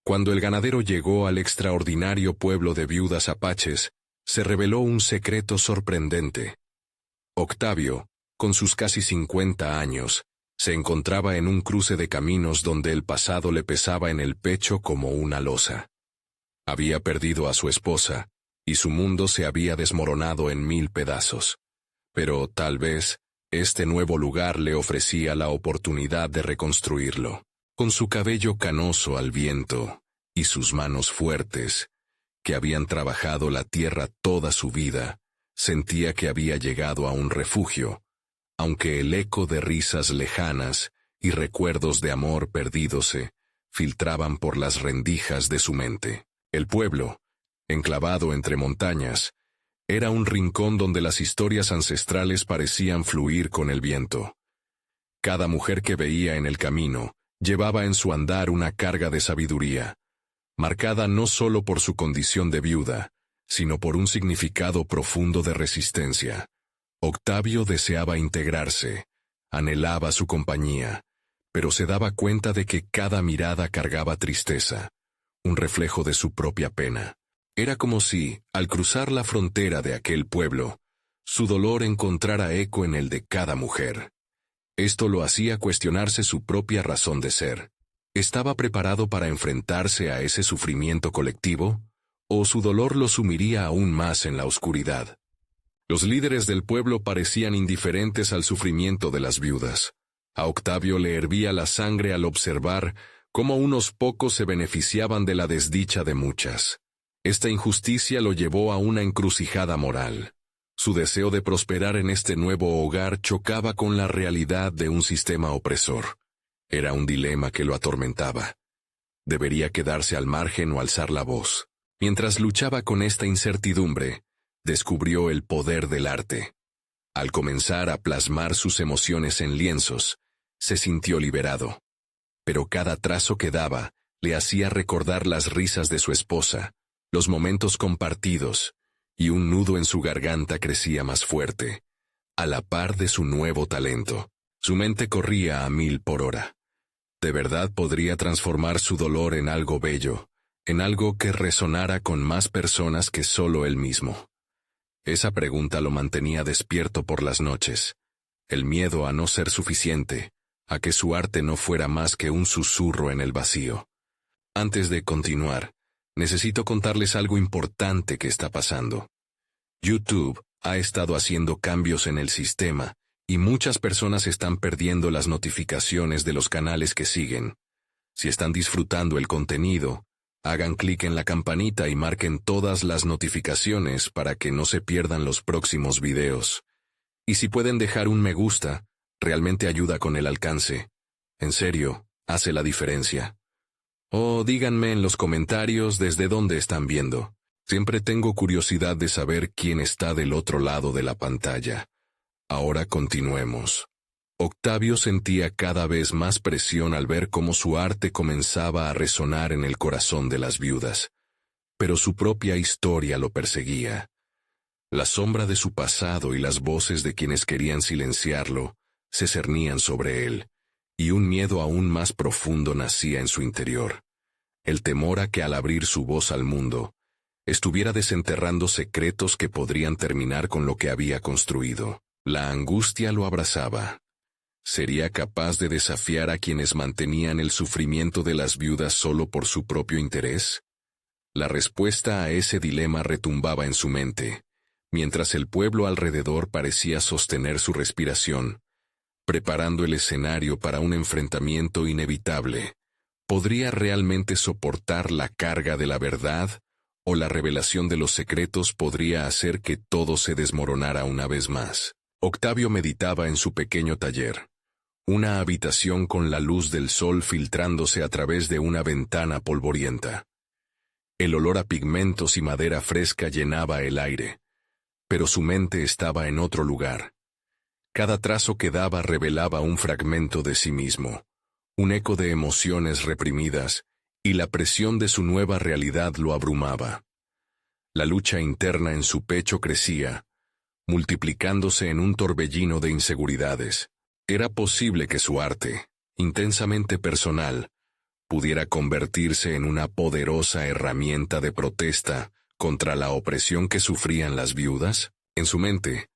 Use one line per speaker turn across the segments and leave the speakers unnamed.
Cuando el ganadero llegó al extraordinario pueblo de viudas apaches, se reveló un secreto sorprendente. Octavio, con sus casi 50 años, se encontraba en un cruce de caminos donde el pasado le pesaba en el pecho como una losa. Había perdido a su esposa, y su mundo se había desmoronado en 1000 pedazos. Pero, tal vez, este nuevo lugar le ofrecía la oportunidad de reconstruirlo. Con su cabello canoso al viento, y sus manos fuertes, que habían trabajado la tierra toda su vida, sentía que había llegado a un refugio, aunque el eco de risas lejanas y recuerdos de amor perdido se filtraban por las rendijas de su mente. El pueblo, enclavado entre montañas, era un rincón donde las historias ancestrales parecían fluir con el viento. Cada mujer que veía en el camino llevaba en su andar una carga de sabiduría, marcada no solo por su condición de viuda, sino por un significado profundo de resistencia. Octavio deseaba integrarse, anhelaba su compañía, pero se daba cuenta de que cada mirada cargaba tristeza, un reflejo de su propia pena. Era como si, al cruzar la frontera de aquel pueblo, su dolor encontrara eco en el de cada mujer. Esto lo hacía cuestionarse su propia razón de ser. ¿Estaba preparado para enfrentarse a ese sufrimiento colectivo? ¿O su dolor lo sumiría aún más en la oscuridad? Los líderes del pueblo parecían indiferentes al sufrimiento de las viudas. A Octavio le hervía la sangre al observar cómo unos pocos se beneficiaban de la desdicha de muchas. Esta injusticia lo llevó a una encrucijada moral. Su deseo de prosperar en este nuevo hogar chocaba con la realidad de un sistema opresor. Era un dilema que lo atormentaba. ¿Debería quedarse al margen o alzar la voz? Mientras luchaba con esta incertidumbre, descubrió el poder del arte. Al comenzar a plasmar sus emociones en lienzos, se sintió liberado. Pero cada trazo que daba le hacía recordar las risas de su esposa, los momentos compartidos, y un nudo en su garganta crecía más fuerte, a la par de su nuevo talento. Su mente corría a 1000 por hora. ¿De verdad podría transformar su dolor en algo bello, en algo que resonara con más personas que solo él mismo? Esa pregunta lo mantenía despierto por las noches. El miedo a no ser suficiente, a que su arte no fuera más que un susurro en el vacío. Antes de continuar, necesito contarles algo importante que está pasando. YouTube ha estado haciendo cambios en el sistema, y muchas personas están perdiendo las notificaciones de los canales que siguen. Si están disfrutando el contenido, hagan clic en la campanita y marquen todas las notificaciones para que no se pierdan los próximos videos. Y si pueden dejar un me gusta, realmente ayuda con el alcance. En serio, hace la diferencia. O díganme en los comentarios desde dónde están viendo. Siempre tengo curiosidad de saber quién está del otro lado de la pantalla. Ahora continuemos. Octavio sentía cada vez más presión al ver cómo su arte comenzaba a resonar en el corazón de las viudas. Pero su propia historia lo perseguía. La sombra de su pasado y las voces de quienes querían silenciarlo se cernían sobre él, y un miedo aún más profundo nacía en su interior. El temor a que al abrir su voz al mundo, estuviera desenterrando secretos que podrían terminar con lo que había construido. La angustia lo abrazaba. ¿Sería capaz de desafiar a quienes mantenían el sufrimiento de las viudas solo por su propio interés? La respuesta a ese dilema retumbaba en su mente, mientras el pueblo alrededor parecía sostener su respiración, preparando el escenario para un enfrentamiento inevitable. ¿Podría realmente soportar la carga de la verdad, o la revelación de los secretos podría hacer que todo se desmoronara una vez más? Octavio meditaba en su pequeño taller, una habitación con la luz del sol filtrándose a través de una ventana polvorienta. El olor a pigmentos y madera fresca llenaba el aire, pero su mente estaba en otro lugar. Cada trazo que daba revelaba un fragmento de sí mismo, un eco de emociones reprimidas, y la presión de su nueva realidad lo abrumaba. La lucha interna en su pecho crecía, multiplicándose en un torbellino de inseguridades. Era posible que su arte, intensamente personal, pudiera convertirse en una poderosa herramienta de protesta contra la opresión que sufrían las viudas? En su mente,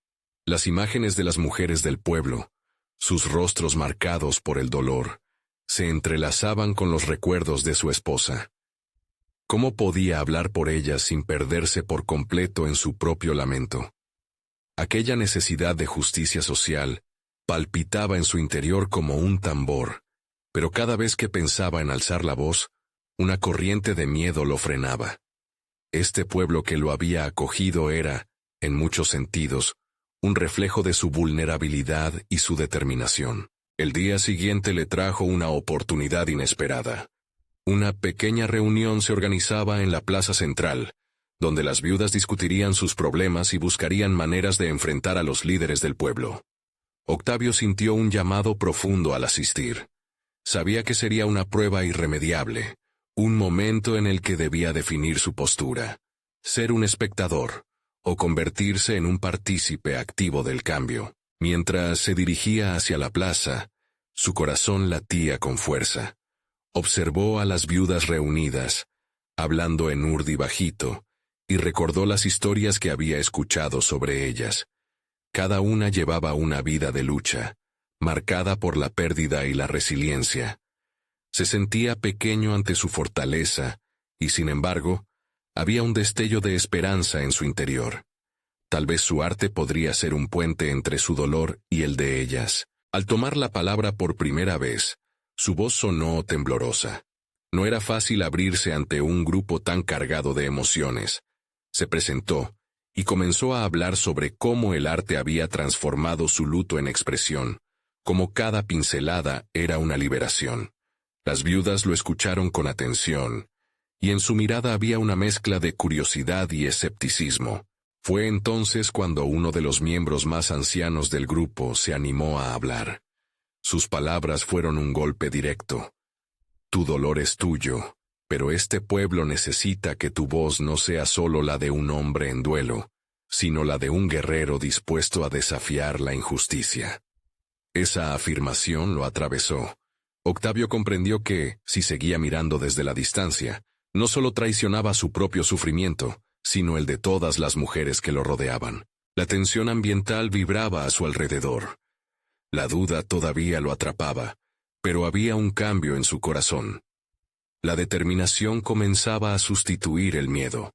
las imágenes de las mujeres del pueblo, sus rostros marcados por el dolor, se entrelazaban con los recuerdos de su esposa. ¿Cómo podía hablar por ellas sin perderse por completo en su propio lamento? Aquella necesidad de justicia social palpitaba en su interior como un tambor, pero cada vez que pensaba en alzar la voz, una corriente de miedo lo frenaba. Este pueblo que lo había acogido era, en muchos sentidos, un reflejo de su vulnerabilidad y su determinación. El día siguiente le trajo una oportunidad inesperada. Una pequeña reunión se organizaba en la plaza central, donde las viudas discutirían sus problemas y buscarían maneras de enfrentar a los líderes del pueblo. Octavio sintió un llamado profundo al asistir. Sabía que sería una prueba irremediable, un momento en el que debía definir su postura, ser un espectador, o convertirse en un partícipe activo del cambio. Mientras se dirigía hacia la plaza, su corazón latía con fuerza. Observó a las viudas reunidas, hablando en urdi bajito, y recordó las historias que había escuchado sobre ellas. Cada una llevaba una vida de lucha, marcada por la pérdida y la resiliencia. Se sentía pequeño ante su fortaleza, y sin embargo, había un destello de esperanza en su interior. Tal vez su arte podría ser un puente entre su dolor y el de ellas. Al tomar la palabra por primera vez, su voz sonó temblorosa. No era fácil abrirse ante un grupo tan cargado de emociones. Se presentó y comenzó a hablar sobre cómo el arte había transformado su luto en expresión, como cada pincelada era una liberación. Las viudas lo escucharon con atención, y en su mirada había una mezcla de curiosidad y escepticismo. Fue entonces cuando uno de los miembros más ancianos del grupo se animó a hablar. Sus palabras fueron un golpe directo. Tu dolor es tuyo, pero este pueblo necesita que tu voz no sea solo la de un hombre en duelo, sino la de un guerrero dispuesto a desafiar la injusticia. Esa afirmación lo atravesó. Octavio comprendió que, si seguía mirando desde la distancia, no solo traicionaba su propio sufrimiento, sino el de todas las mujeres que lo rodeaban. La tensión ambiental vibraba a su alrededor. La duda todavía lo atrapaba, pero había un cambio en su corazón. La determinación comenzaba a sustituir el miedo.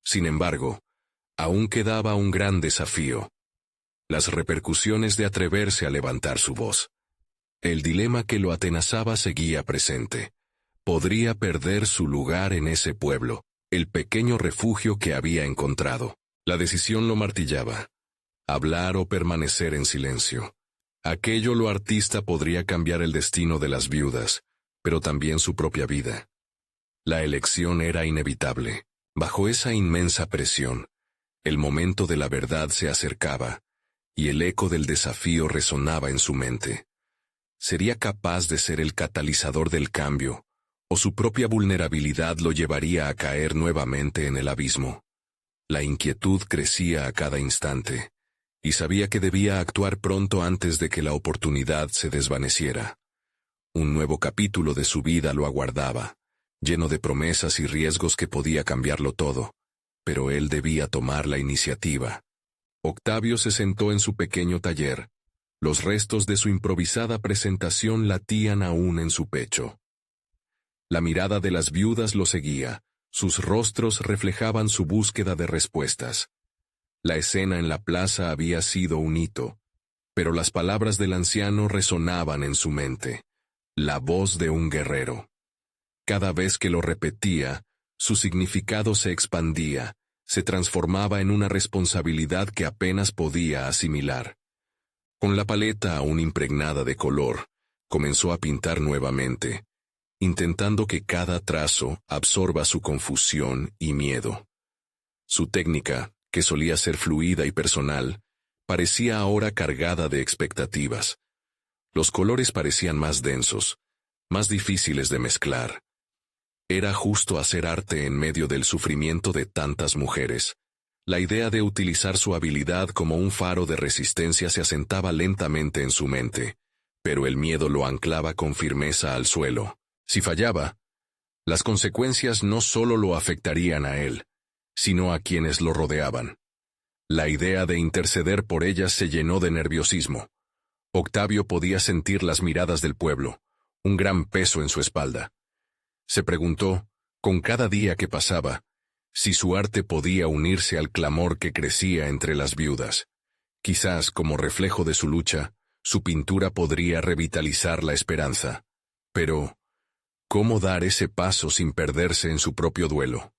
Sin embargo, aún quedaba un gran desafío: las repercusiones de atreverse a levantar su voz. El dilema que lo atenazaba seguía presente. Podría perder su lugar en ese pueblo, el pequeño refugio que había encontrado. La decisión lo martillaba: hablar o permanecer en silencio. Aquello lo artista podría cambiar el destino de las viudas, pero también su propia vida. La elección era inevitable. Bajo esa inmensa presión, el momento de la verdad se acercaba, y el eco del desafío resonaba en su mente. ¿Sería capaz de ser el catalizador del cambio, o su propia vulnerabilidad lo llevaría a caer nuevamente en el abismo? La inquietud crecía a cada instante, y sabía que debía actuar pronto antes de que la oportunidad se desvaneciera. Un nuevo capítulo de su vida lo aguardaba, lleno de promesas y riesgos que podía cambiarlo todo, pero él debía tomar la iniciativa. Octavio se sentó en su pequeño taller. Los restos de su improvisada presentación latían aún en su pecho. La mirada de las viudas lo seguía, sus rostros reflejaban su búsqueda de respuestas. La escena en la plaza había sido un hito, pero las palabras del anciano resonaban en su mente. La voz de un guerrero. Cada vez que lo repetía, su significado se expandía, se transformaba en una responsabilidad que apenas podía asimilar. Con la paleta aún impregnada de color, comenzó a pintar nuevamente, intentando que cada trazo absorba su confusión y miedo. Su técnica, que solía ser fluida y personal, parecía ahora cargada de expectativas. Los colores parecían más densos, más difíciles de mezclar. Era justo hacer arte en medio del sufrimiento de tantas mujeres. La idea de utilizar su habilidad como un faro de resistencia se asentaba lentamente en su mente, pero el miedo lo anclaba con firmeza al suelo. Si fallaba, las consecuencias no solo lo afectarían a él, sino a quienes lo rodeaban. La idea de interceder por ellas se llenó de nerviosismo. Octavio podía sentir las miradas del pueblo, un gran peso en su espalda. Se preguntó, con cada día que pasaba, si su arte podía unirse al clamor que crecía entre las viudas. Quizás, como reflejo de su lucha, su pintura podría revitalizar la esperanza. Pero, ¿cómo dar ese paso sin perderse en su propio duelo?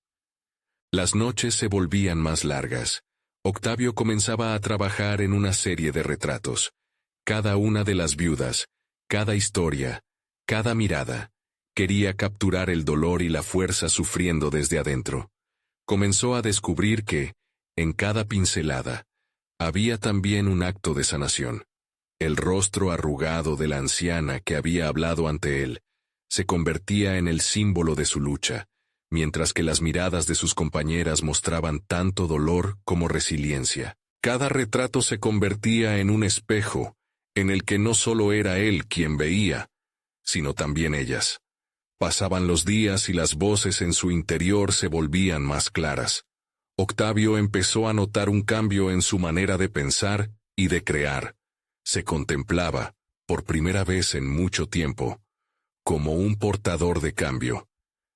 Las noches se volvían más largas. Octavio comenzaba a trabajar en una serie de retratos. Cada una de las viudas, cada historia, cada mirada, quería capturar el dolor y la fuerza sufriendo desde adentro. Comenzó a descubrir que, en cada pincelada, había también un acto de sanación. El rostro arrugado de la anciana que había hablado ante él se convertía en el símbolo de su lucha, mientras que las miradas de sus compañeras mostraban tanto dolor como resiliencia. Cada retrato se convertía en un espejo, en el que no solo era él quien veía, sino también ellas. Pasaban los días y las voces en su interior se volvían más claras. Octavio empezó a notar un cambio en su manera de pensar y de crear. Se contemplaba, por primera vez en mucho tiempo, como un portador de cambio.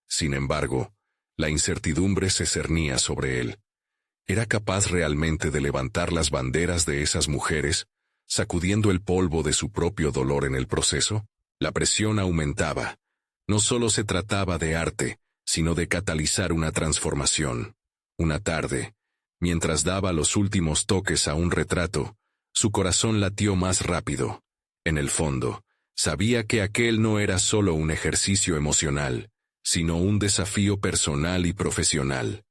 Sin embargo, la incertidumbre se cernía sobre él. ¿Era capaz realmente de levantar las banderas de esas mujeres, sacudiendo el polvo de su propio dolor en el proceso? La presión aumentaba. No solo se trataba de arte, sino de catalizar una transformación. Una tarde, mientras daba los últimos toques a un retrato, su corazón latió más rápido. En el fondo, sabía que aquel no era solo un ejercicio emocional, sino un desafío personal y profesional.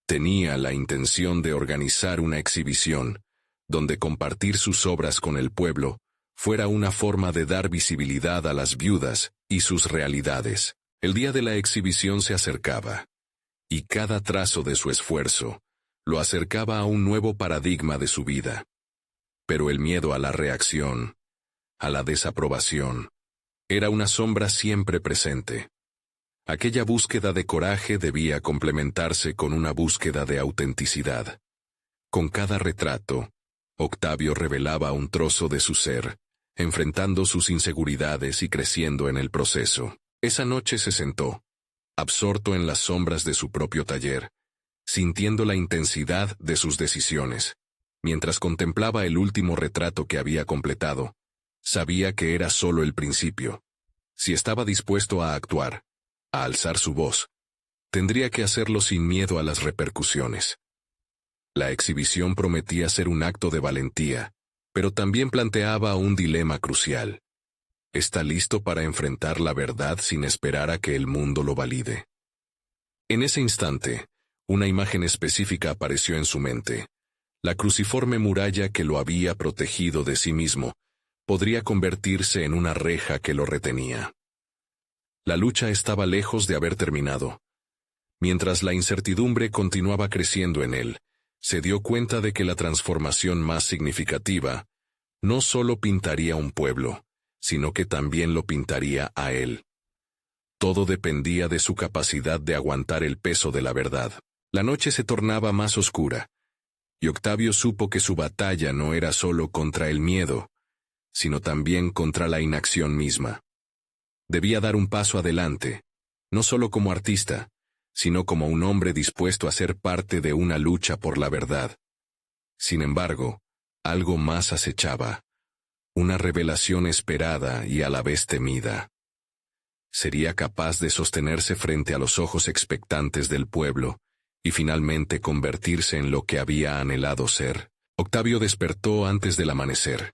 Tenía la intención de organizar una exhibición, donde compartir sus obras con el pueblo fuera una forma de dar visibilidad a las viudas y sus realidades. El día de la exhibición se acercaba, y cada trazo de su esfuerzo lo acercaba a un nuevo paradigma de su vida. Pero el miedo a la reacción, a la desaprobación, era una sombra siempre presente. Aquella búsqueda de coraje debía complementarse con una búsqueda de autenticidad. Con cada retrato, Octavio revelaba un trozo de su ser, enfrentando sus inseguridades y creciendo en el proceso. Esa noche se sentó, absorto en las sombras de su propio taller, sintiendo la intensidad de sus decisiones. Mientras contemplaba el último retrato que había completado, sabía que era solo el principio. Si estaba dispuesto a actuar, a alzar su voz, tendría que hacerlo sin miedo a las repercusiones. La exhibición prometía ser un acto de valentía, pero también planteaba un dilema crucial. ¿Está listo para enfrentar la verdad sin esperar a que el mundo lo valide? En ese instante, una imagen específica apareció en su mente. La cruciforme muralla que lo había protegido de sí mismo podría convertirse en una reja que lo retenía. La lucha estaba lejos de haber terminado. Mientras la incertidumbre continuaba creciendo en él, se dio cuenta de que la transformación más significativa no solo pintaría un pueblo, sino que también lo pintaría a él. Todo dependía de su capacidad de aguantar el peso de la verdad. La noche se tornaba más oscura, y Octavio supo que su batalla no era solo contra el miedo, sino también contra la inacción misma. Debía dar un paso adelante, no solo como artista, sino como un hombre dispuesto a ser parte de una lucha por la verdad. Sin embargo, algo más acechaba, una revelación esperada y a la vez temida. ¿Sería capaz de sostenerse frente a los ojos expectantes del pueblo y finalmente convertirse en lo que había anhelado ser? Octavio despertó antes del amanecer.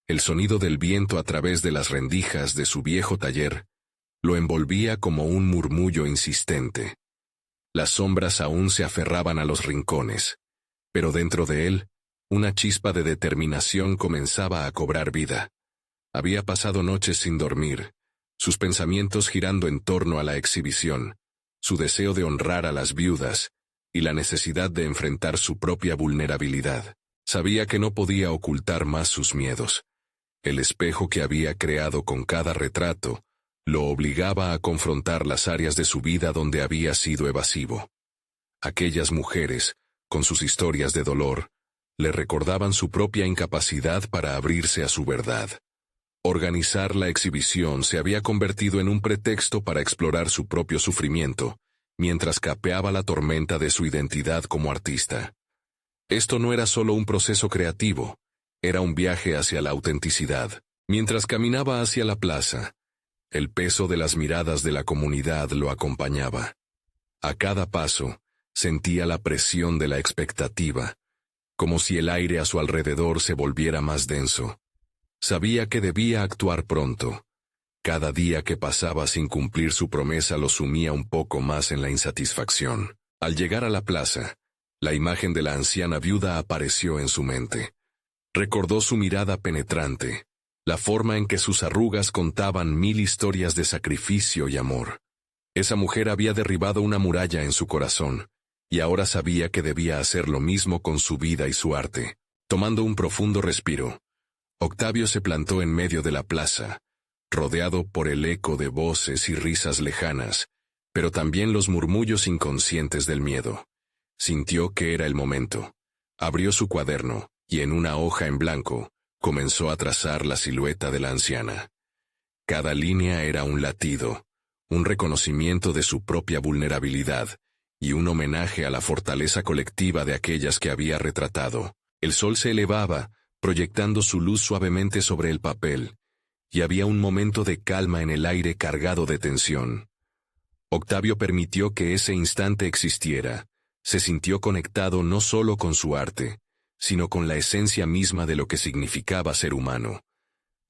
El sonido del viento a través de las rendijas de su viejo taller lo envolvía como un murmullo insistente. Las sombras aún se aferraban a los rincones, pero dentro de él, una chispa de determinación comenzaba a cobrar vida. Había pasado noches sin dormir, sus pensamientos girando en torno a la exhibición, su deseo de honrar a las viudas y la necesidad de enfrentar su propia vulnerabilidad. Sabía que no podía ocultar más sus miedos. El espejo que había creado con cada retrato Lo obligaba a confrontar las áreas de su vida donde había sido evasivo. Aquellas mujeres, con sus historias de dolor, le recordaban su propia incapacidad para abrirse a su verdad. Organizar la exhibición se había convertido en un pretexto para explorar su propio sufrimiento, mientras capeaba la tormenta de su identidad como artista. Esto no era solo un proceso creativo, era un viaje hacia la autenticidad. Mientras caminaba hacia la plaza, el peso de las miradas de la comunidad lo acompañaba. A cada paso, sentía la presión de la expectativa, como si el aire a su alrededor se volviera más denso. Sabía que debía actuar pronto. Cada día que pasaba sin cumplir su promesa lo sumía un poco más en la insatisfacción. Al llegar a la plaza, la imagen de la anciana viuda apareció en su mente. Recordó su mirada penetrante, la forma en que sus arrugas contaban 1000 historias de sacrificio y amor. Esa mujer había derribado una muralla en su corazón, y ahora sabía que debía hacer lo mismo con su vida y su arte. Tomando un profundo respiro, Octavio se plantó en medio de la plaza, rodeado por el eco de voces y risas lejanas, pero también los murmullos inconscientes del miedo. Sintió que era el momento. Abrió su cuaderno, y en una hoja en blanco, comenzó a trazar la silueta de la anciana. Cada línea era un latido, un reconocimiento de su propia vulnerabilidad, y un homenaje a la fortaleza colectiva de aquellas que había retratado. El sol se elevaba, proyectando su luz suavemente sobre el papel, y había un momento de calma en el aire cargado de tensión. Octavio permitió que ese instante existiera. Se sintió conectado no solo con su arte, sino con la esencia misma de lo que significaba ser humano.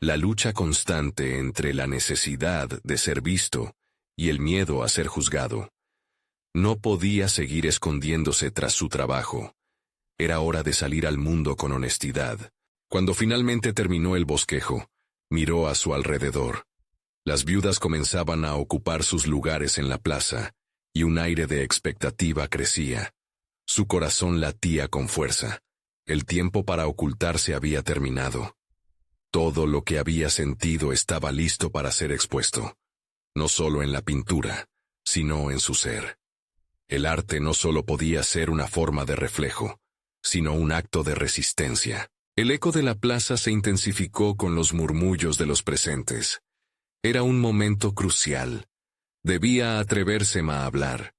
La lucha constante entre la necesidad de ser visto y el miedo a ser juzgado. No podía seguir escondiéndose tras su trabajo. Era hora de salir al mundo con honestidad. Cuando finalmente terminó el bosquejo, miró a su alrededor. Las viudas comenzaban a ocupar sus lugares en la plaza, y un aire de expectativa crecía. Su corazón latía con fuerza. El tiempo para ocultarse había terminado. Todo lo que había sentido estaba listo para ser expuesto. No solo en la pintura, sino en su ser. El arte no solo podía ser una forma de reflejo, sino un acto de resistencia. El eco de la plaza se intensificó con los murmullos de los presentes. Era un momento crucial. Debía atreverse a hablar.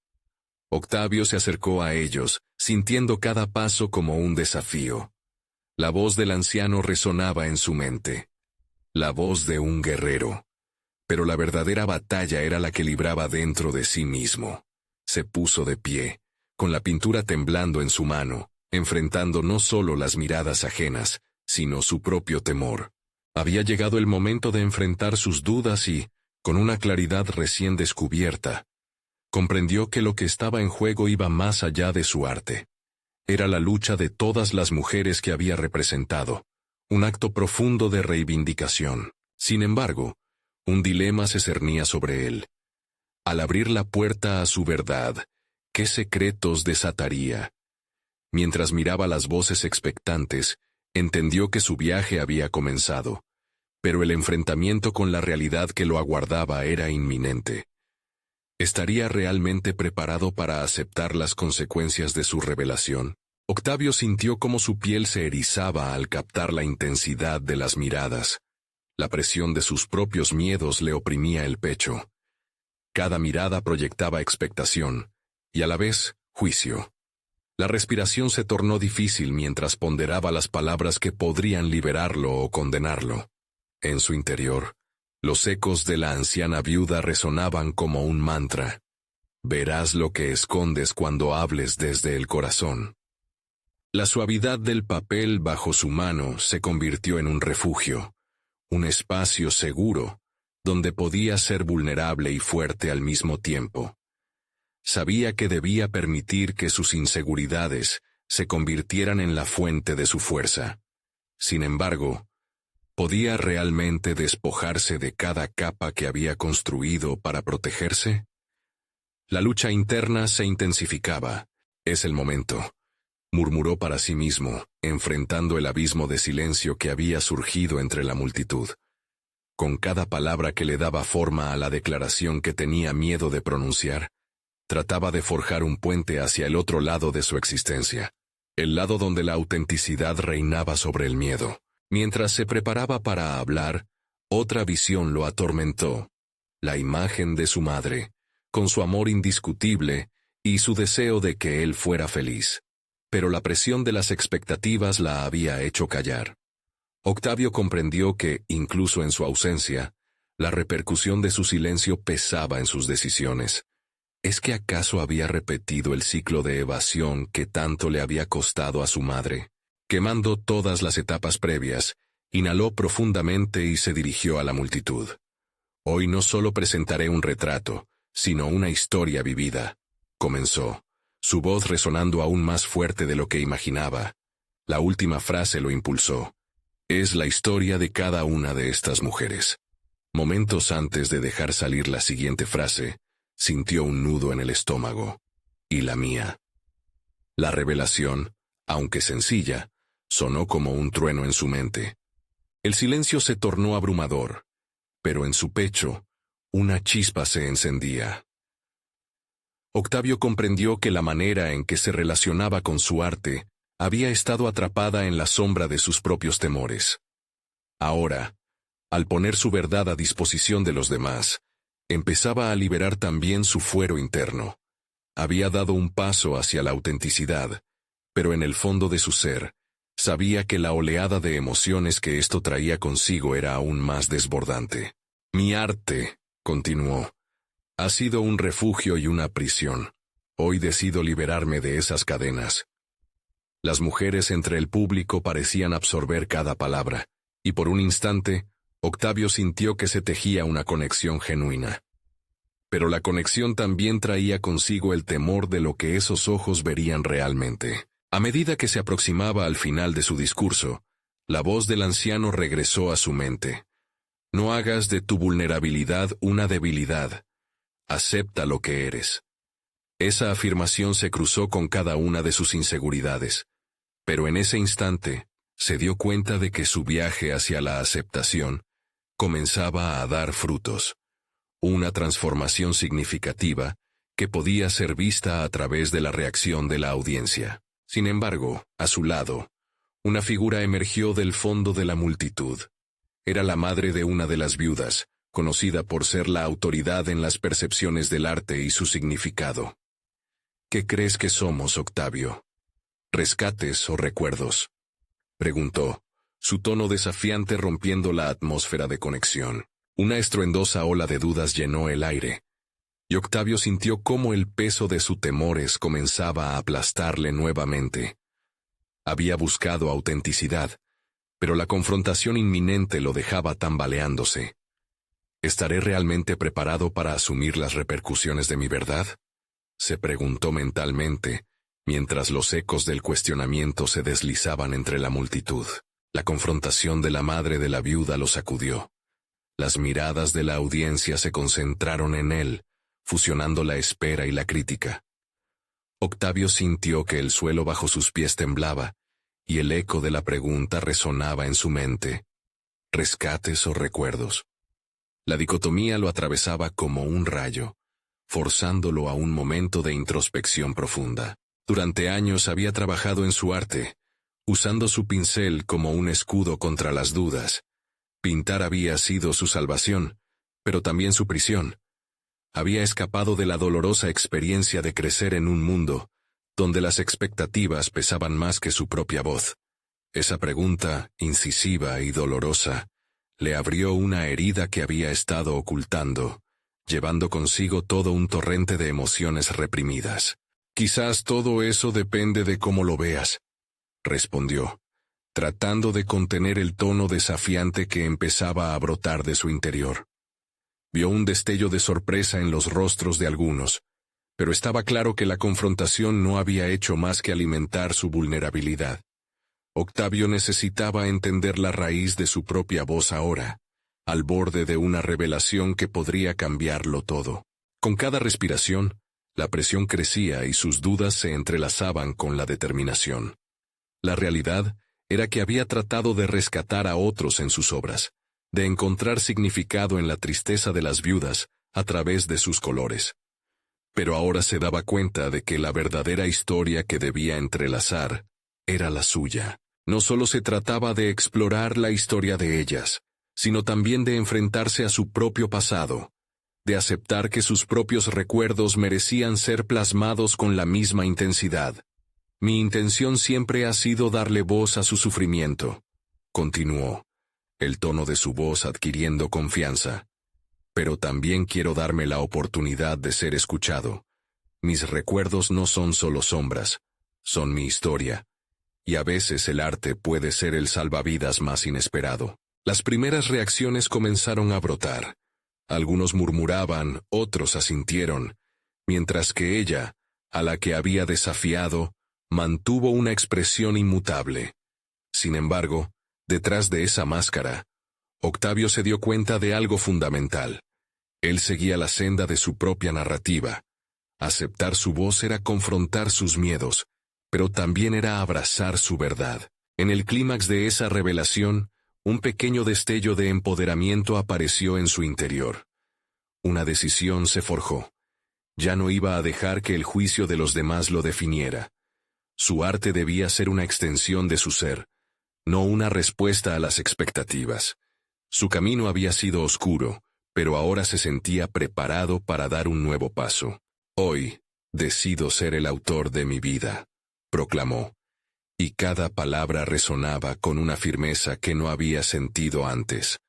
Octavio se acercó a ellos, sintiendo cada paso como un desafío. La voz del anciano resonaba en su mente. La voz de un guerrero. Pero la verdadera batalla era la que libraba dentro de sí mismo. Se puso de pie, con la pintura temblando en su mano, enfrentando no solo las miradas ajenas, sino su propio temor. Había llegado el momento de enfrentar sus dudas y, con una claridad recién descubierta, comprendió que lo que estaba en juego iba más allá de su arte. Era la lucha de todas las mujeres que había representado, un acto profundo de reivindicación. Sin embargo, un dilema se cernía sobre él. Al abrir la puerta a su verdad, ¿qué secretos desataría? Mientras miraba las voces expectantes, entendió que su viaje había comenzado, pero el enfrentamiento con la realidad que lo aguardaba era inminente. ¿Estaría realmente preparado para aceptar las consecuencias de su revelación? Octavio sintió cómo su piel se erizaba al captar la intensidad de las miradas. La presión de sus propios miedos le oprimía el pecho. Cada mirada proyectaba expectación, y a la vez, juicio. La respiración se tornó difícil mientras ponderaba las palabras que podrían liberarlo o condenarlo. En su interior, los ecos de la anciana viuda resonaban como un mantra. Verás lo que escondes cuando hables desde el corazón. La suavidad del papel bajo su mano se convirtió en un refugio, un espacio seguro, donde podía ser vulnerable y fuerte al mismo tiempo. Sabía que debía permitir que sus inseguridades se convirtieran en la fuente de su fuerza. Sin embargo, ¿podía realmente despojarse de cada capa que había construido para protegerse? La lucha interna se intensificaba. Es el momento, murmuró para sí mismo, enfrentando el abismo de silencio que había surgido entre la multitud. Con cada palabra que le daba forma a la declaración que tenía miedo de pronunciar, trataba de forjar un puente hacia el otro lado de su existencia, el lado donde la autenticidad reinaba sobre el miedo. Mientras se preparaba para hablar, otra visión lo atormentó, la imagen de su madre, con su amor indiscutible y su deseo de que él fuera feliz. Pero la presión de las expectativas la había hecho callar. Octavio comprendió que, incluso en su ausencia, la repercusión de su silencio pesaba en sus decisiones. ¿Es que acaso había repetido el ciclo de evasión que tanto le había costado a su madre? Quemando todas las etapas previas, inhaló profundamente y se dirigió a la multitud. Hoy no solo presentaré un retrato, sino una historia vivida, comenzó, su voz resonando aún más fuerte de lo que imaginaba. La última frase lo impulsó. Es la historia de cada una de estas mujeres. Momentos antes de dejar salir la siguiente frase, sintió un nudo en el estómago. Y la mía. La revelación, aunque sencilla, sonó como un trueno en su mente. El silencio se tornó abrumador, pero en su pecho, una chispa se encendía. Octavio comprendió que la manera en que se relacionaba con su arte había estado atrapada en la sombra de sus propios temores. Ahora, al poner su verdad a disposición de los demás, empezaba a liberar también su fuero interno. Había dado un paso hacia la autenticidad, pero en el fondo de su ser, sabía que la oleada de emociones que esto traía consigo era aún más desbordante. Mi arte, continuó, ha sido un refugio y una prisión. Hoy decido liberarme de esas cadenas. Las mujeres entre el público parecían absorber cada palabra, y por un instante, Octavio sintió que se tejía una conexión genuina. Pero la conexión también traía consigo el temor de lo que esos ojos verían realmente. A medida que se aproximaba al final de su discurso, la voz del anciano regresó a su mente. No hagas de tu vulnerabilidad una debilidad. Acepta lo que eres. Esa afirmación se cruzó con cada una de sus inseguridades, pero en ese instante, se dio cuenta de que su viaje hacia la aceptación comenzaba a dar frutos. Una transformación significativa que podía ser vista a través de la reacción de la audiencia. Sin embargo, a su lado, una figura emergió del fondo de la multitud. Era la madre de una de las viudas, conocida por ser la autoridad en las percepciones del arte y su significado. ¿Qué crees que somos, Octavio? ¿Rescates o recuerdos?, preguntó, su tono desafiante rompiendo la atmósfera de conexión. Una estruendosa ola de dudas llenó el aire, y Octavio sintió cómo el peso de sus temores comenzaba a aplastarle nuevamente. Había buscado autenticidad, pero la confrontación inminente lo dejaba tambaleándose. ¿Estaré realmente preparado para asumir las repercusiones de mi verdad?, se preguntó mentalmente, mientras los ecos del cuestionamiento se deslizaban entre la multitud. La confrontación de la madre de la viuda lo sacudió. Las miradas de la audiencia se concentraron en él, fusionando la espera y la crítica. Octavio sintió que el suelo bajo sus pies temblaba, y el eco de la pregunta resonaba en su mente. ¿Rescates o recuerdos? La dicotomía lo atravesaba como un rayo, forzándolo a un momento de introspección profunda. Durante años había trabajado en su arte, usando su pincel como un escudo contra las dudas. Pintar había sido su salvación, pero también su prisión. Había escapado de la dolorosa experiencia de crecer en un mundo donde las expectativas pesaban más que su propia voz. Esa pregunta, incisiva y dolorosa, le abrió una herida que había estado ocultando, llevando consigo todo un torrente de emociones reprimidas. Quizás todo eso depende de cómo lo veas, respondió, tratando de contener el tono desafiante que empezaba a brotar de su interior. Vio un destello de sorpresa en los rostros de algunos, pero estaba claro que la confrontación no había hecho más que alimentar su vulnerabilidad. Octavio necesitaba entender la raíz de su propia voz ahora, al borde de una revelación que podría cambiarlo todo. Con cada respiración, la presión crecía y sus dudas se entrelazaban con la determinación. La realidad era que había tratado de rescatar a otros en sus obras, de encontrar significado en la tristeza de las viudas a través de sus colores. Pero ahora se daba cuenta de que la verdadera historia que debía entrelazar era la suya. No solo se trataba de explorar la historia de ellas, sino también de enfrentarse a su propio pasado, de aceptar que sus propios recuerdos merecían ser plasmados con la misma intensidad. Mi intención siempre ha sido darle voz a su sufrimiento, continuó, el tono de su voz adquiriendo confianza. Pero también quiero darme la oportunidad de ser escuchado. Mis recuerdos no son solo sombras, son mi historia. Y a veces el arte puede ser el salvavidas más inesperado. Las primeras reacciones comenzaron a brotar. Algunos murmuraban, otros asintieron, mientras que ella, a la que había desafiado, mantuvo una expresión inmutable. Sin embargo, detrás de esa máscara, Octavio se dio cuenta de algo fundamental. Él seguía la senda de su propia narrativa. Aceptar su voz era confrontar sus miedos, pero también era abrazar su verdad. En el clímax de esa revelación, un pequeño destello de empoderamiento apareció en su interior. Una decisión se forjó. Ya no iba a dejar que el juicio de los demás lo definiera. Su arte debía ser una extensión de su ser, no una respuesta a las expectativas. Su camino había sido oscuro, pero ahora se sentía preparado para dar un nuevo paso. Hoy, decido ser el autor de mi vida, proclamó, y cada palabra resonaba con una firmeza que no había sentido antes.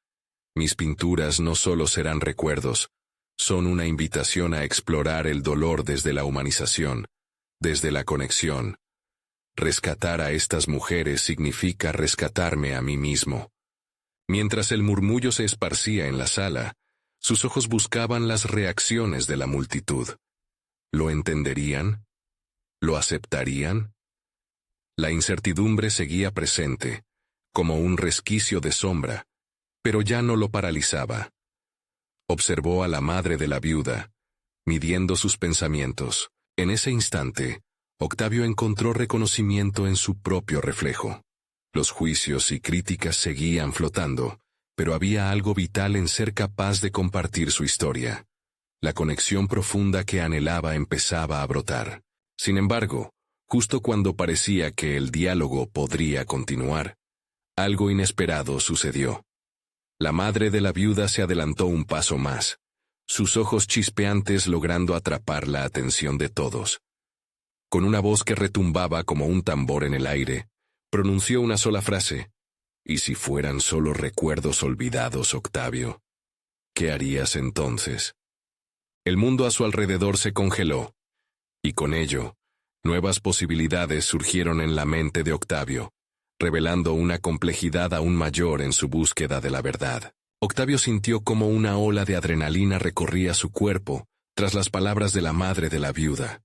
Mis pinturas no solo serán recuerdos, son una invitación a explorar el dolor desde la humanización, desde la conexión. Rescatar a estas mujeres significa rescatarme a mí mismo. Mientras el murmullo se esparcía en la sala, sus ojos buscaban las reacciones de la multitud. ¿Lo entenderían? ¿Lo aceptarían? La incertidumbre seguía presente, como un resquicio de sombra, pero ya no lo paralizaba. Observó a la madre de la viuda, midiendo sus pensamientos. En ese instante, Octavio encontró reconocimiento en su propio reflejo. Los juicios y críticas seguían flotando, pero había algo vital en ser capaz de compartir su historia. La conexión profunda que anhelaba empezaba a brotar. Sin embargo, justo cuando parecía que el diálogo podría continuar, algo inesperado sucedió. La madre de la viuda se adelantó un paso más, sus ojos chispeantes logrando atrapar la atención de todos. Con una voz que retumbaba como un tambor en el aire, pronunció una sola frase. ¿Y si fueran solo recuerdos olvidados, Octavio? ¿Qué harías entonces? El mundo a su alrededor se congeló, y con ello, nuevas posibilidades surgieron en la mente de Octavio, revelando una complejidad aún mayor en su búsqueda de la verdad. Octavio sintió como una ola de adrenalina recorría su cuerpo tras las palabras de la madre de la viuda.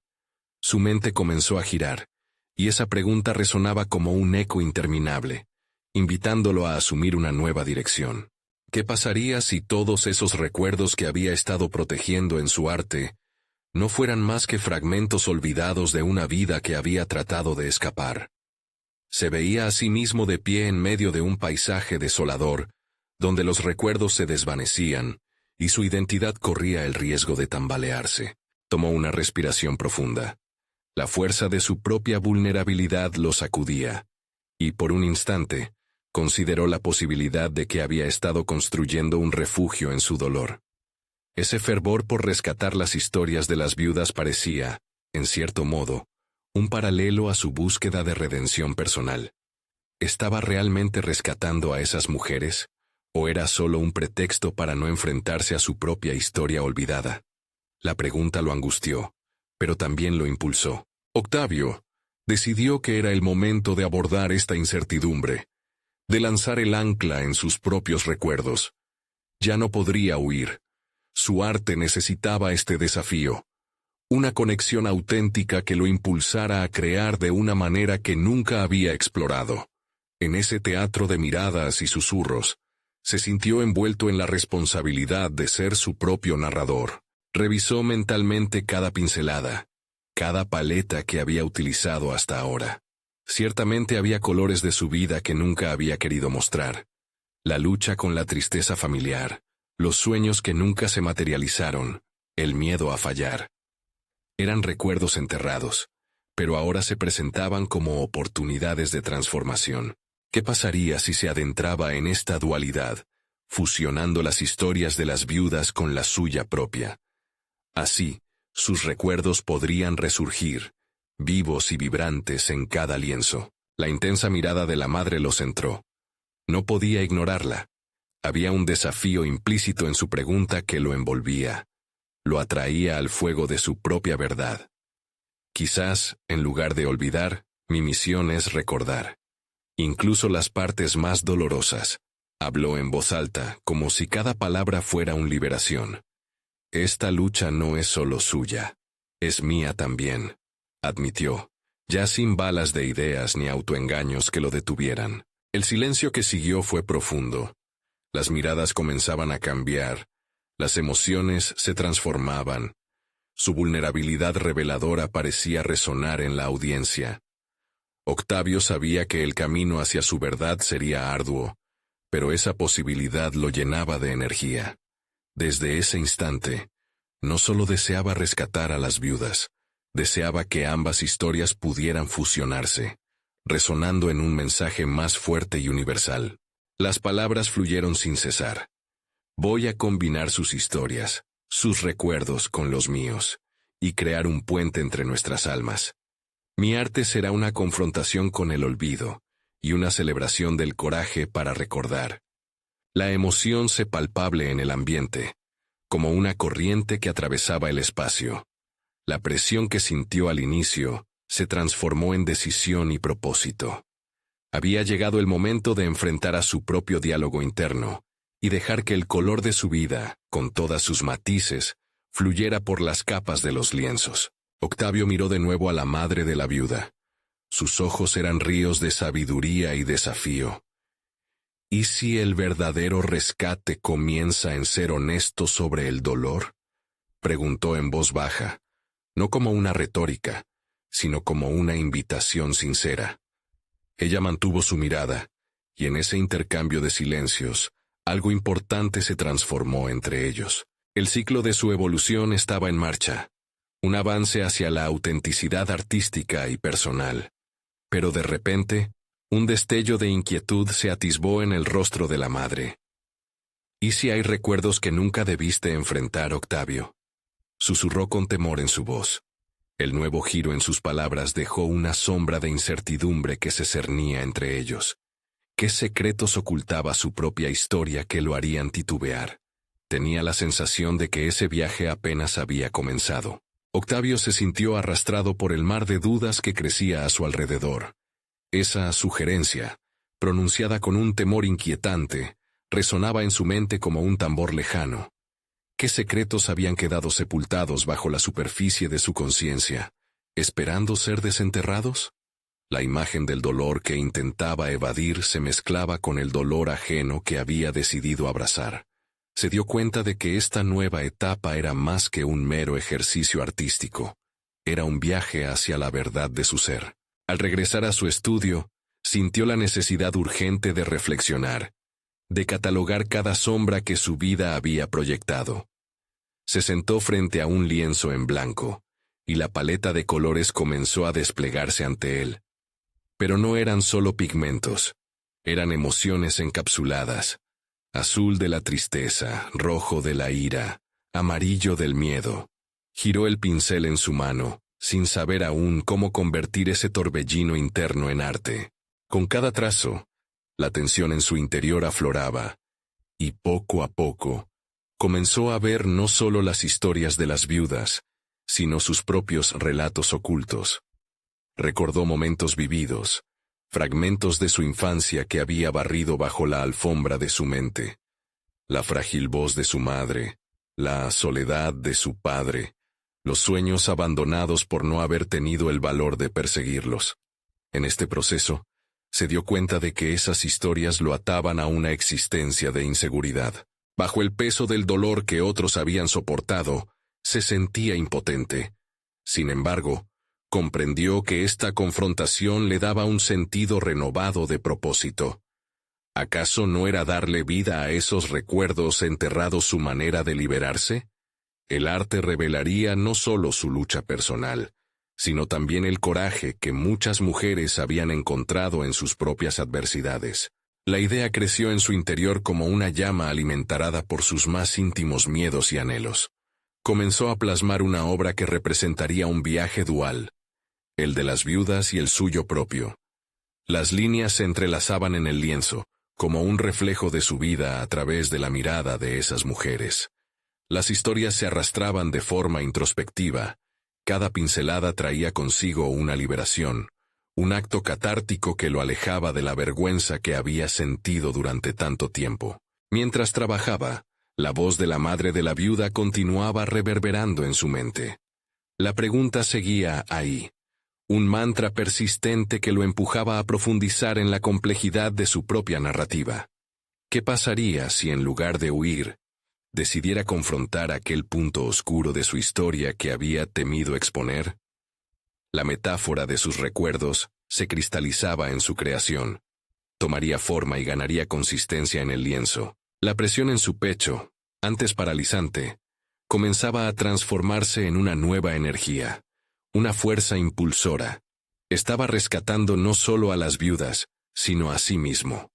Su mente comenzó a girar, y esa pregunta resonaba como un eco interminable, invitándolo a asumir una nueva dirección. ¿Qué pasaría si todos esos recuerdos que había estado protegiendo en su arte no fueran más que fragmentos olvidados de una vida que había tratado de escapar? Se veía a sí mismo de pie en medio de un paisaje desolador, donde los recuerdos se desvanecían, y su identidad corría el riesgo de tambalearse. Tomó una respiración profunda. La fuerza de su propia vulnerabilidad lo sacudía, y por un instante, consideró la posibilidad de que había estado construyendo un refugio en su dolor. Ese fervor por rescatar las historias de las viudas parecía, en cierto modo, un paralelo a su búsqueda de redención personal. ¿Estaba realmente rescatando a esas mujeres, o era solo un pretexto para no enfrentarse a su propia historia olvidada? La pregunta lo angustió, pero también lo impulsó. Octavio decidió que era el momento de abordar esta incertidumbre, de lanzar el ancla en sus propios recuerdos. Ya no podría huir. Su arte necesitaba este desafío. Una conexión auténtica que lo impulsara a crear de una manera que nunca había explorado. En ese teatro de miradas y susurros, se sintió envuelto en la responsabilidad de ser su propio narrador. Revisó mentalmente cada pincelada, cada paleta que había utilizado hasta ahora. Ciertamente había colores de su vida que nunca había querido mostrar. La lucha con la tristeza familiar, los sueños que nunca se materializaron, el miedo a fallar. Eran recuerdos enterrados, pero ahora se presentaban como oportunidades de transformación. ¿Qué pasaría si se adentraba en esta dualidad, fusionando las historias de las viudas con la suya propia? Así, sus recuerdos podrían resurgir, vivos y vibrantes en cada lienzo. La intensa mirada de la madre lo centró. No podía ignorarla. Había un desafío implícito en su pregunta que lo envolvía. Lo atraía al fuego de su propia verdad. Quizás, en lugar de olvidar, mi misión es recordar. Incluso las partes más dolorosas. Habló en voz alta, como si cada palabra fuera una liberación. Esta lucha no es solo suya. Es mía también, admitió, ya sin balas de ideas ni autoengaños que lo detuvieran. El silencio que siguió fue profundo. Las miradas comenzaban a cambiar. Las emociones se transformaban. Su vulnerabilidad reveladora parecía resonar en la audiencia. Octavio sabía que el camino hacia su verdad sería arduo, pero esa posibilidad lo llenaba de energía. Desde ese instante, no solo deseaba rescatar a las viudas, deseaba que ambas historias pudieran fusionarse, resonando en un mensaje más fuerte y universal. Las palabras fluyeron sin cesar. Voy a combinar sus historias, sus recuerdos con los míos, y crear un puente entre nuestras almas. Mi arte será una confrontación con el olvido, y una celebración del coraje para recordar. La emoción se palpable en el ambiente, como una corriente que atravesaba el espacio. La presión que sintió al inicio se transformó en decisión y propósito. Había llegado el momento de enfrentar a su propio diálogo interno, y dejar que el color de su vida, con todas sus matices, fluyera por las capas de los lienzos. Octavio miró de nuevo a la madre de la viuda. Sus ojos eran ríos de sabiduría y desafío. ¿Y si el verdadero rescate comienza en ser honesto sobre el dolor? Preguntó en voz baja, no como una retórica, sino como una invitación sincera. Ella mantuvo su mirada, y en ese intercambio de silencios, algo importante se transformó entre ellos. El ciclo de su evolución estaba en marcha, un avance hacia la autenticidad artística y personal. Pero de repente, un destello de inquietud se atisbó en el rostro de la madre. ¿Y si hay recuerdos que nunca debiste enfrentar, Octavio? Susurró con temor en su voz. El nuevo giro en sus palabras dejó una sombra de incertidumbre que se cernía entre ellos. ¿Qué secretos ocultaba su propia historia que lo harían titubear? Tenía la sensación de que ese viaje apenas había comenzado. Octavio se sintió arrastrado por el mar de dudas que crecía a su alrededor. Esa sugerencia, pronunciada con un temor inquietante, resonaba en su mente como un tambor lejano. ¿Qué secretos habían quedado sepultados bajo la superficie de su conciencia, esperando ser desenterrados? La imagen del dolor que intentaba evadir se mezclaba con el dolor ajeno que había decidido abrazar. Se dio cuenta de que esta nueva etapa era más que un mero ejercicio artístico. Era un viaje hacia la verdad de su ser. Al regresar a su estudio, sintió la necesidad urgente de reflexionar, de catalogar cada sombra que su vida había proyectado. Se sentó frente a un lienzo en blanco, y la paleta de colores comenzó a desplegarse ante él. Pero no eran solo pigmentos, eran emociones encapsuladas. Azul de la tristeza, rojo de la ira, amarillo del miedo. Giró el pincel en su mano, sin saber aún cómo convertir ese torbellino interno en arte. Con cada trazo, la tensión en su interior afloraba, y poco a poco, comenzó a ver no solo las historias de las viudas, sino sus propios relatos ocultos. Recordó momentos vividos, fragmentos de su infancia que había barrido bajo la alfombra de su mente. La frágil voz de su madre, la soledad de su padre, los sueños abandonados por no haber tenido el valor de perseguirlos. En este proceso, se dio cuenta de que esas historias lo ataban a una existencia de inseguridad. Bajo el peso del dolor que otros habían soportado, se sentía impotente. Sin embargo, comprendió que esta confrontación le daba un sentido renovado de propósito. ¿Acaso no era darle vida a esos recuerdos enterrados su manera de liberarse? El arte revelaría no solo su lucha personal, sino también el coraje que muchas mujeres habían encontrado en sus propias adversidades. La idea creció en su interior como una llama alimentada por sus más íntimos miedos y anhelos. Comenzó a plasmar una obra que representaría un viaje dual, el de las viudas y el suyo propio. Las líneas se entrelazaban en el lienzo, como un reflejo de su vida a través de la mirada de esas mujeres. Las historias se arrastraban de forma introspectiva. Cada pincelada traía consigo una liberación, un acto catártico que lo alejaba de la vergüenza que había sentido durante tanto tiempo. Mientras trabajaba, la voz de la madre de la viuda continuaba reverberando en su mente. La pregunta seguía ahí, un mantra persistente que lo empujaba a profundizar en la complejidad de su propia narrativa. ¿Qué pasaría si en lugar de huir, decidiera confrontar aquel punto oscuro de su historia que había temido exponer? La metáfora de sus recuerdos se cristalizaba en su creación. Tomaría forma y ganaría consistencia en el lienzo. La presión en su pecho, antes paralizante, comenzaba a transformarse en una nueva energía, una fuerza impulsora. Estaba rescatando no solo a las viudas, sino a sí mismo.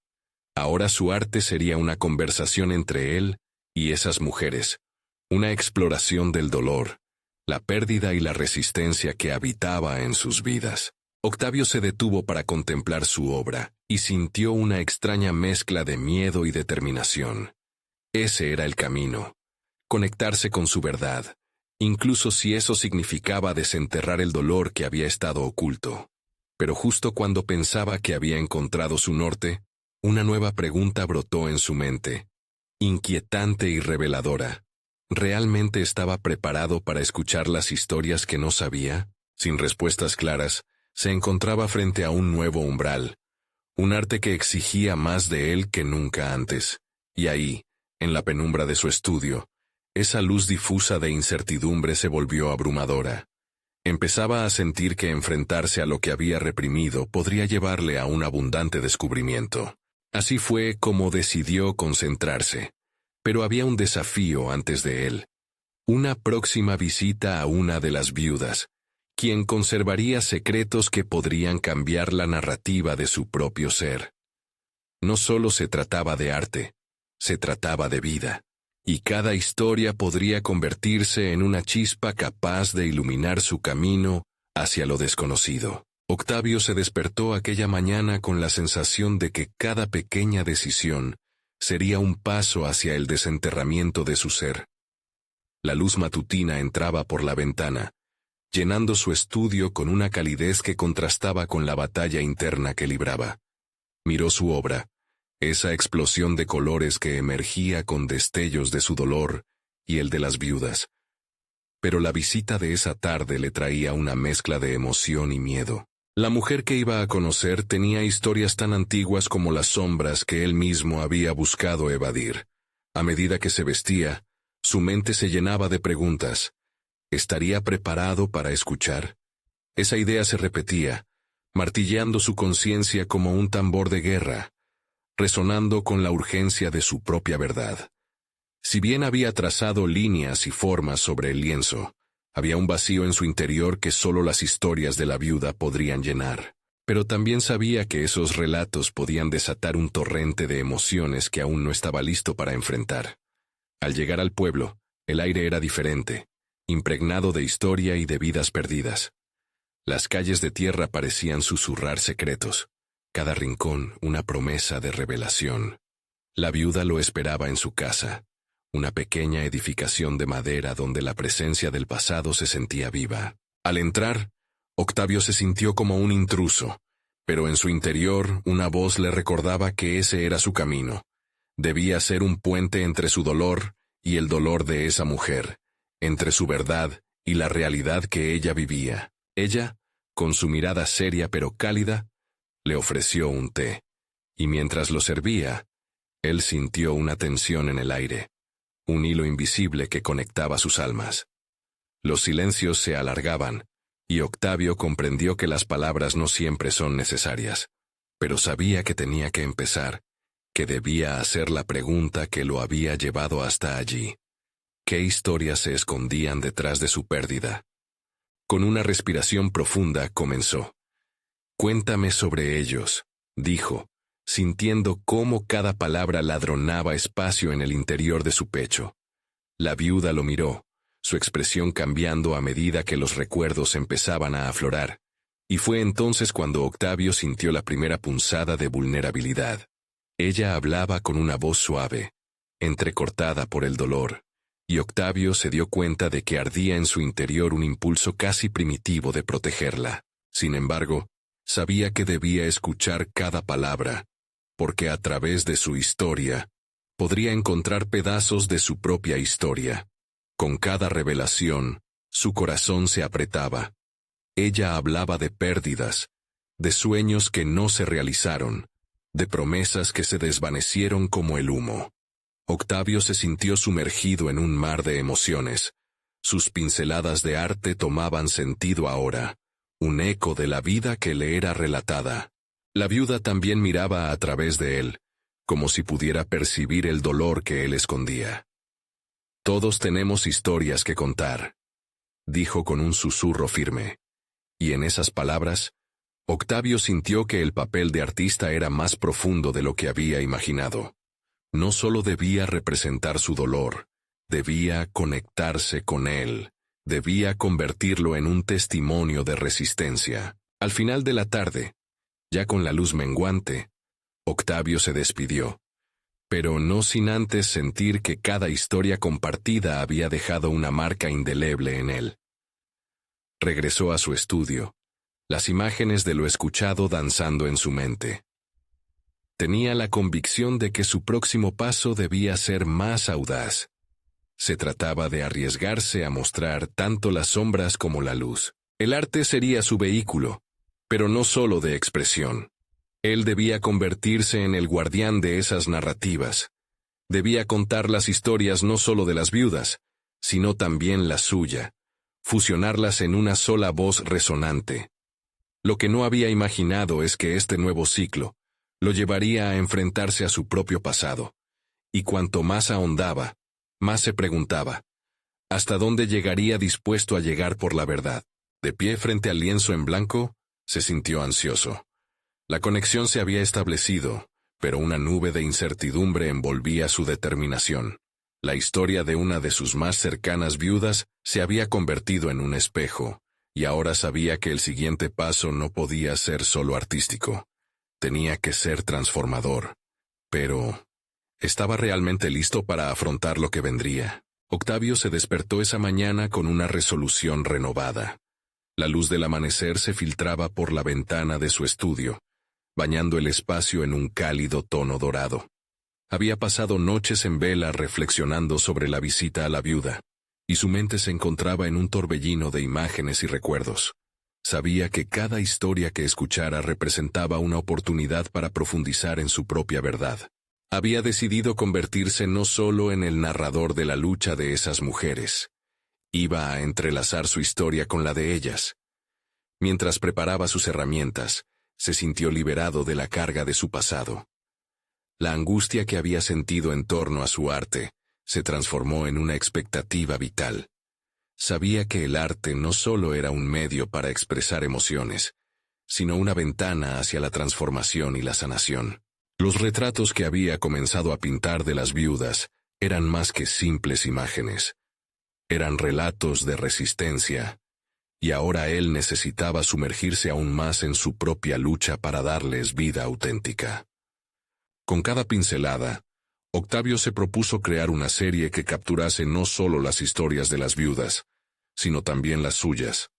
Ahora su arte sería una conversación entre él y esas mujeres, una exploración del dolor, la pérdida y la resistencia que habitaba en sus vidas. Octavio se detuvo para contemplar su obra y sintió una extraña mezcla de miedo y determinación. Ese era el camino, conectarse con su verdad, incluso si eso significaba desenterrar el dolor que había estado oculto. Pero justo cuando pensaba que había encontrado su norte, una nueva pregunta brotó en su mente, inquietante y reveladora. ¿Realmente estaba preparado para escuchar las historias que no sabía? Sin respuestas claras, se encontraba frente a un nuevo umbral, un arte que exigía más de él que nunca antes. Y ahí, en la penumbra de su estudio, esa luz difusa de incertidumbre se volvió abrumadora. Empezaba a sentir que enfrentarse a lo que había reprimido podría llevarle a un abundante descubrimiento. Así fue como decidió concentrarse. Pero había un desafío antes de él. Una próxima visita a una de las viudas, quien conservaría secretos que podrían cambiar la narrativa de su propio ser. No solo se trataba de arte, se trataba de vida, y cada historia podría convertirse en una chispa capaz de iluminar su camino hacia lo desconocido. Octavio se despertó aquella mañana con la sensación de que cada pequeña decisión sería un paso hacia el desenterramiento de su ser. La luz matutina entraba por la ventana, llenando su estudio con una calidez que contrastaba con la batalla interna que libraba. Miró su obra, esa explosión de colores que emergía con destellos de su dolor y el de las viudas. Pero la visita de esa tarde le traía una mezcla de emoción y miedo. La mujer que iba a conocer tenía historias tan antiguas como las sombras que él mismo había buscado evadir. A medida que se vestía, su mente se llenaba de preguntas. ¿Estaría preparado para escuchar? Esa idea se repetía, martilleando su conciencia como un tambor de guerra, resonando con la urgencia de su propia verdad. Si bien había trazado líneas y formas sobre el lienzo, había un vacío en su interior que solo las historias de la viuda podrían llenar. Pero también sabía que esos relatos podían desatar un torrente de emociones que aún no estaba listo para enfrentar. Al llegar al pueblo, el aire era diferente, impregnado de historia y de vidas perdidas. Las calles de tierra parecían susurrar secretos, cada rincón una promesa de revelación. La viuda lo esperaba en su casa, una pequeña edificación de madera donde la presencia del pasado se sentía viva. Al entrar, Octavio se sintió como un intruso, pero en su interior una voz le recordaba que ese era su camino. Debía ser un puente entre su dolor y el dolor de esa mujer, entre su verdad y la realidad que ella vivía. Ella, con su mirada seria pero cálida, le ofreció un té, y mientras lo servía, él sintió una tensión en el aire, un hilo invisible que conectaba sus almas. Los silencios se alargaban, y Octavio comprendió que las palabras no siempre son necesarias, pero sabía que tenía que empezar, que debía hacer la pregunta que lo había llevado hasta allí. ¿Qué historias se escondían detrás de su pérdida? Con una respiración profunda comenzó. «Cuéntame sobre ellos», dijo, sintiendo cómo cada palabra ladronaba espacio en el interior de su pecho. La viuda lo miró, su expresión cambiando a medida que los recuerdos empezaban a aflorar, y fue entonces cuando Octavio sintió la primera punzada de vulnerabilidad. Ella hablaba con una voz suave, entrecortada por el dolor, y Octavio se dio cuenta de que ardía en su interior un impulso casi primitivo de protegerla. Sin embargo, sabía que debía escuchar cada palabra, porque a través de su historia, podría encontrar pedazos de su propia historia. Con cada revelación, su corazón se apretaba. Ella hablaba de pérdidas, de sueños que no se realizaron, de promesas que se desvanecieron como el humo. Octavio se sintió sumergido en un mar de emociones. Sus pinceladas de arte tomaban sentido ahora, un eco de la vida que le era relatada. La viuda también miraba a través de él, como si pudiera percibir el dolor que él escondía. «Todos tenemos historias que contar», dijo con un susurro firme. Y en esas palabras, Octavio sintió que el papel de artista era más profundo de lo que había imaginado. No solo debía representar su dolor, debía conectarse con él, debía convertirlo en un testimonio de resistencia. Al final de la tarde, ya con la luz menguante, Octavio se despidió, pero no sin antes sentir que cada historia compartida había dejado una marca indeleble en él. Regresó a su estudio, las imágenes de lo escuchado danzando en su mente. Tenía la convicción de que su próximo paso debía ser más audaz. Se trataba de arriesgarse a mostrar tanto las sombras como la luz. El arte sería su vehículo, pero no solo de expresión. Él debía convertirse en el guardián de esas narrativas. Debía contar las historias no solo de las viudas, sino también la suya, fusionarlas en una sola voz resonante. Lo que no había imaginado es que este nuevo ciclo lo llevaría a enfrentarse a su propio pasado, y cuanto más ahondaba, más se preguntaba, ¿hasta dónde llegaría dispuesto a llegar por la verdad? De pie frente al lienzo en blanco, se sintió ansioso. La conexión se había establecido, pero una nube de incertidumbre envolvía su determinación. La historia de una de sus más cercanas viudas se había convertido en un espejo, y ahora sabía que el siguiente paso no podía ser solo artístico. Tenía que ser transformador. Pero ¿estaba realmente listo para afrontar lo que vendría? Octavio se despertó esa mañana con una resolución renovada. La luz del amanecer se filtraba por la ventana de su estudio, bañando el espacio en un cálido tono dorado. Había pasado noches en vela reflexionando sobre la visita a la viuda, y su mente se encontraba en un torbellino de imágenes y recuerdos. Sabía que cada historia que escuchara representaba una oportunidad para profundizar en su propia verdad. Había decidido convertirse no solo en el narrador de la lucha de esas mujeres. Iba a entrelazar su historia con la de ellas. Mientras preparaba sus herramientas, se sintió liberado de la carga de su pasado. La angustia que había sentido en torno a su arte se transformó en una expectativa vital. Sabía que el arte no solo era un medio para expresar emociones, sino una ventana hacia la transformación y la sanación. Los retratos que había comenzado a pintar de las viudas eran más que simples imágenes. Eran relatos de resistencia, y ahora él necesitaba sumergirse aún más en su propia lucha para darles vida auténtica. Con cada pincelada, Octavio se propuso crear una serie que capturase no solo las historias de las viudas, sino también las suyas.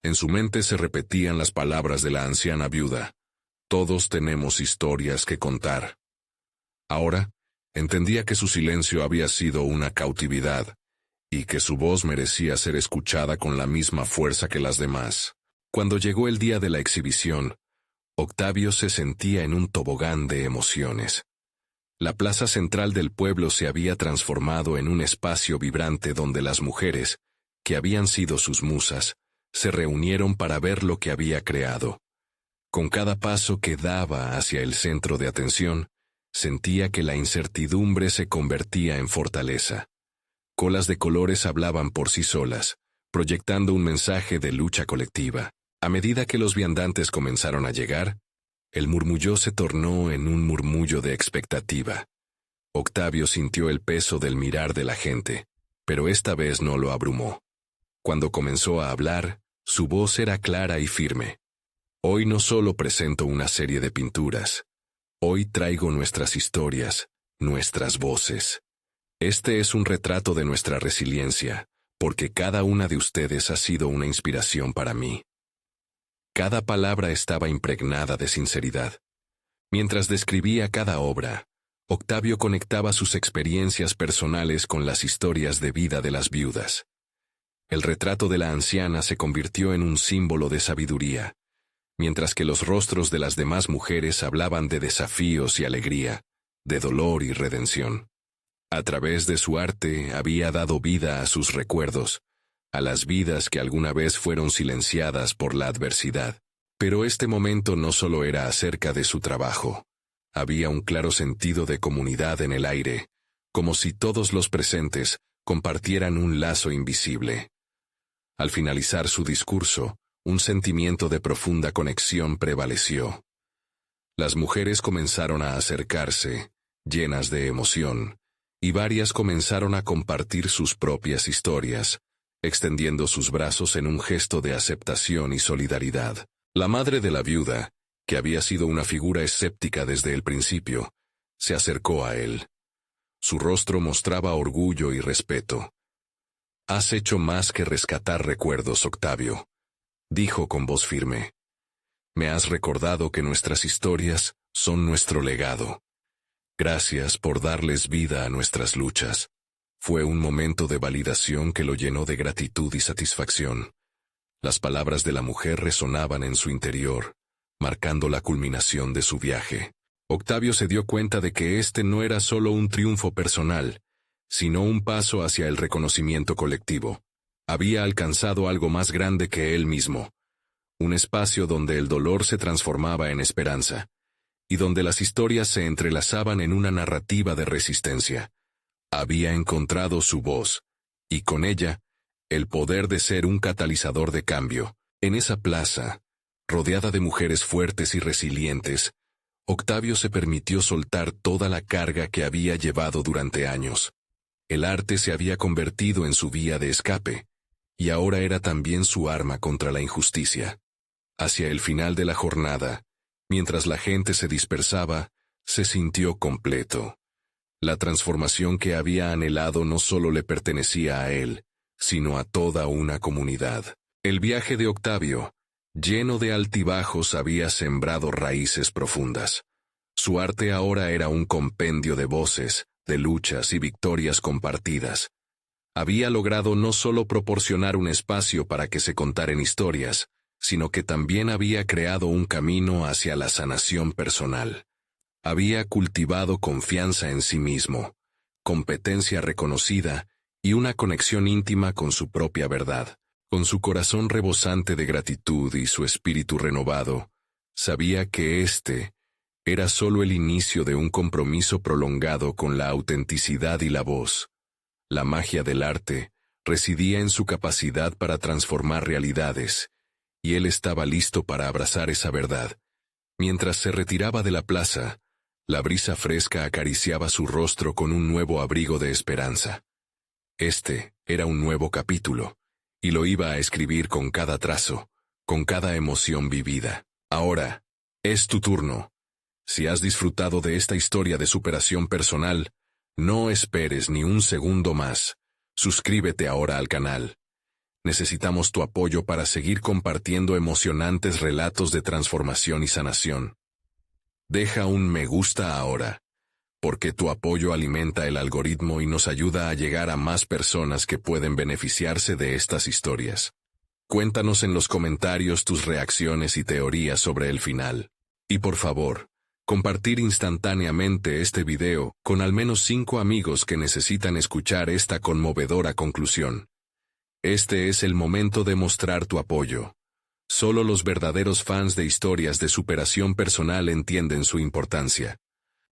En su mente se repetían las palabras de la anciana viuda: «Todos tenemos historias que contar». Ahora, entendía que su silencio había sido una cautividad, y que su voz merecía ser escuchada con la misma fuerza que las demás. Cuando llegó el día de la exhibición, Octavio se sentía en un tobogán de emociones. La plaza central del pueblo se había transformado en un espacio vibrante donde las mujeres, que habían sido sus musas, se reunieron para ver lo que había creado. Con cada paso que daba hacia el centro de atención, Sentía que la incertidumbre se convertía en fortaleza. Colas de colores hablaban por sí solas, proyectando un mensaje de lucha colectiva. A medida que los viandantes comenzaron a llegar, el murmullo se tornó en un murmullo de expectativa. Octavio sintió el peso del mirar de la gente, pero esta vez no lo abrumó. Cuando comenzó a hablar, su voz era clara y firme. Hoy no solo presento una serie de pinturas. Hoy traigo nuestras historias, nuestras voces. Este es un retrato de nuestra resiliencia, porque cada una de ustedes ha sido una inspiración para mí. Cada palabra estaba impregnada de sinceridad. Mientras describía cada obra, Octavio conectaba sus experiencias personales con las historias de vida de las viudas. El retrato de la anciana se convirtió en un símbolo de sabiduría, mientras que los rostros de las demás mujeres hablaban de desafíos y alegría, de dolor y redención. A través de su arte había dado vida a sus recuerdos, a las vidas que alguna vez fueron silenciadas por la adversidad. Pero este momento no solo era acerca de su trabajo. Había un claro sentido de comunidad en el aire, como si todos los presentes compartieran un lazo invisible. Al finalizar su discurso, un sentimiento de profunda conexión prevaleció. Las mujeres comenzaron a acercarse, llenas de emoción, y varias comenzaron a compartir sus propias historias, extendiendo sus brazos en un gesto de aceptación y solidaridad. La madre de la viuda, que había sido una figura escéptica desde el principio, se acercó a él. Su rostro mostraba orgullo y respeto. «Has hecho más que rescatar recuerdos, Octavio», dijo con voz firme. «Me has recordado que nuestras historias son nuestro legado. Gracias por darles vida a nuestras luchas». Fue un momento de validación que lo llenó de gratitud y satisfacción. Las palabras de la mujer resonaban en su interior, marcando la culminación de su viaje. Octavio se dio cuenta de que este no era solo un triunfo personal, sino un paso hacia el reconocimiento colectivo. Había alcanzado algo más grande que él mismo, un espacio donde el dolor se transformaba en esperanza, y donde las historias se entrelazaban en una narrativa de resistencia. Había encontrado su voz, y con ella, el poder de ser un catalizador de cambio. En esa plaza, rodeada de mujeres fuertes y resilientes, Octavio se permitió soltar toda la carga que había llevado durante años. El arte se había convertido en su vía de escape, y ahora era también su arma contra la injusticia. Hacia el final de la jornada, mientras la gente se dispersaba, se sintió completo. La transformación que había anhelado no solo le pertenecía a él, sino a toda una comunidad. El viaje de Octavio, lleno de altibajos, había sembrado raíces profundas. Su arte ahora era un compendio de voces, de luchas y victorias compartidas. Había logrado no solo proporcionar un espacio para que se contaran historias, sino que también había creado un camino hacia la sanación personal. Había cultivado confianza en sí mismo, competencia reconocida y una conexión íntima con su propia verdad. Con su corazón rebosante de gratitud y su espíritu renovado, sabía que este era solo el inicio de un compromiso prolongado con la autenticidad y la voz. La magia del arte residía en su capacidad para transformar realidades, y él estaba listo para abrazar esa verdad. Mientras se retiraba de la plaza, la brisa fresca acariciaba su rostro con un nuevo abrigo de esperanza. Este era un nuevo capítulo, y lo iba a escribir con cada trazo, con cada emoción vivida. Ahora, es tu turno. Si has disfrutado de esta historia de superación personal, no esperes ni un segundo más. Suscríbete ahora al canal. Necesitamos tu apoyo para seguir compartiendo emocionantes relatos de transformación y sanación. Deja un me gusta ahora, porque tu apoyo alimenta el algoritmo y nos ayuda a llegar a más personas que pueden beneficiarse de estas historias. Cuéntanos en los comentarios tus reacciones y teorías sobre el final. Y por favor, compartir instantáneamente este video con al menos 5 amigos que necesitan escuchar esta conmovedora conclusión. Este es el momento de mostrar tu apoyo. Solo los verdaderos fans de historias de superación personal entienden su importancia.